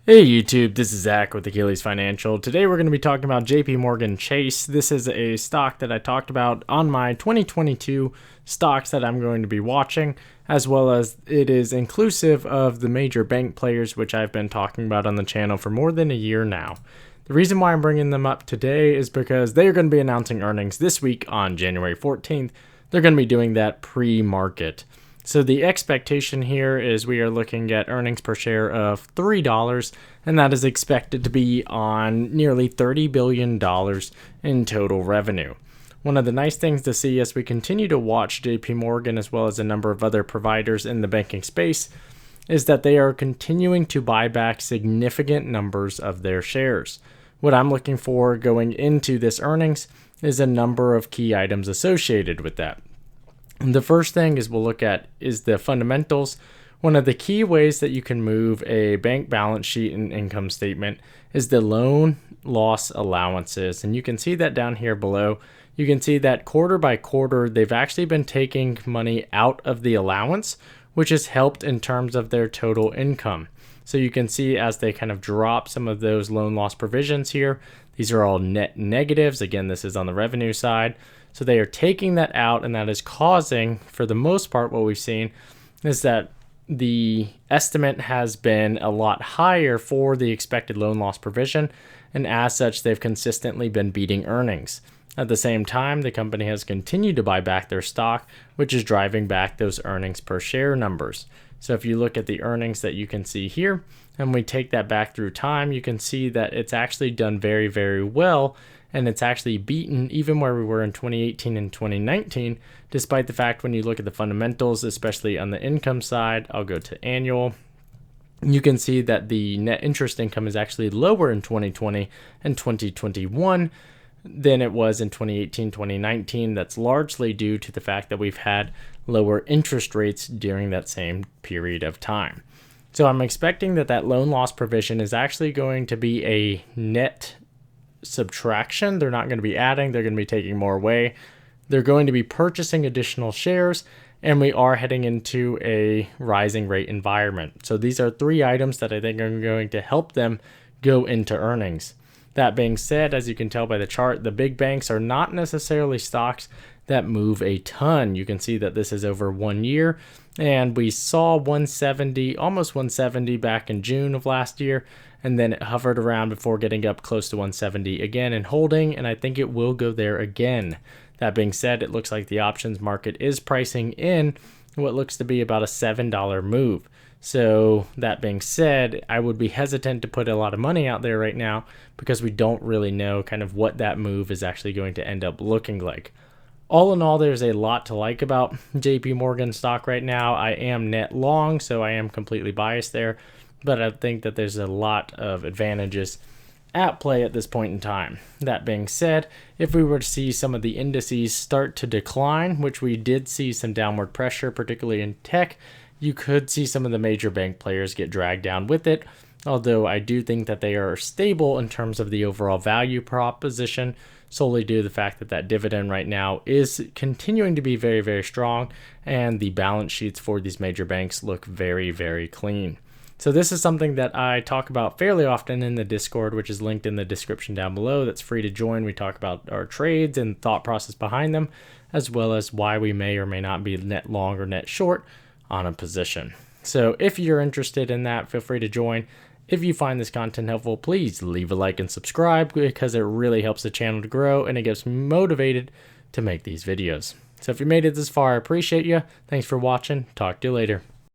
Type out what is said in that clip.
Hey YouTube, this is Zach with Achilles Financial. Today we're going to be talking about JP Chase. This is a stock that I talked about on my 2022 stocks that I'm going to be watching, as well as it is inclusive of the major bank players, which I've been talking about on the channel for more than a year now. The reason why I'm bringing them up today is because they are going to be announcing earnings this week on January 14th. They're going to be doing that pre-market. So the expectation here is we are looking at earnings per share of $3, and that is expected to be on nearly $30 billion in total revenue. One of the nice things to see as we continue to watch JP as well as a number of other providers in the banking space is that they are continuing to buy back significant numbers of their shares. What I'm looking for going into this earnings is a number of key items associated with that. The first thing we'll look at is the fundamentals. One of the key ways that you can move a bank balance sheet and income statement is the loan loss allowances. And you can see that down here below. You can see that quarter by quarter, they've actually been taking money out of the allowance, which has helped in terms of their total income. So you can see as they kind of drop some of those loan loss provisions here, these are all net negatives. Again, this is on the revenue side. So they are taking that out, and that is causing, for the most part, what we've seen is that the estimate has been a lot higher for the expected loan loss provision, and as such, they've consistently been beating earnings. At the same time, the company has continued to buy back their stock, which is driving back those earnings per share numbers. So if you look at the earnings that you can see here, and we take that back through time, you can see that it's actually done very, very well. And it's actually beaten even where we were in 2018 and 2019, despite the fact when you look at the fundamentals, especially on the income side, I'll go to annual. You can see that the net interest income is actually lower in 2020 and 2021 than it was in 2018, 2019. That's largely due to the fact that we've had lower interest rates during that same period of time. So I'm expecting that loan loss provision is actually going to be a net subtraction. They're not going to be adding, they're going to be taking more away. They're going to be purchasing additional shares, and we are heading into a rising rate environment. So these are three items that I think are going to help them go into earnings. That being said, as you can tell by the chart, the big banks are not necessarily stocks that move a ton. You can see that this is over 1 year, and we saw 170, almost 170 back in June of last year, and then it hovered around before getting up close to 170 again and holding, and I think it will go there again. That being said, it looks like the options market is pricing in what looks to be about a $7 move. So that being said, I would be hesitant to put a lot of money out there right now because we don't really know kind of what that move is actually going to end up looking like. All in all, there's a lot to like about JP stock right now. I am net long, so I am completely biased there, but I think that there's a lot of advantages at play at this point in time. That being said, if we were to see some of the indices start to decline, which we did see some downward pressure, particularly in tech, you could see some of the major bank players get dragged down with it. Although I do think that they are stable in terms of the overall value proposition, solely due to the fact that dividend right now is continuing to be very, very strong, and the balance sheets for these major banks look very, very clean. So this is something that I talk about fairly often in the Discord, which is linked in the description down below. That's free to join. We talk about our trades and thought process behind them, as well as why we may or may not be net long or net short on a position. So if you're interested in that, feel free to join. If you find this content helpful, please leave a like and subscribe because it really helps the channel to grow and it gets me motivated to make these videos. So if you made it this far, I appreciate you. Thanks for watching. Talk to you later.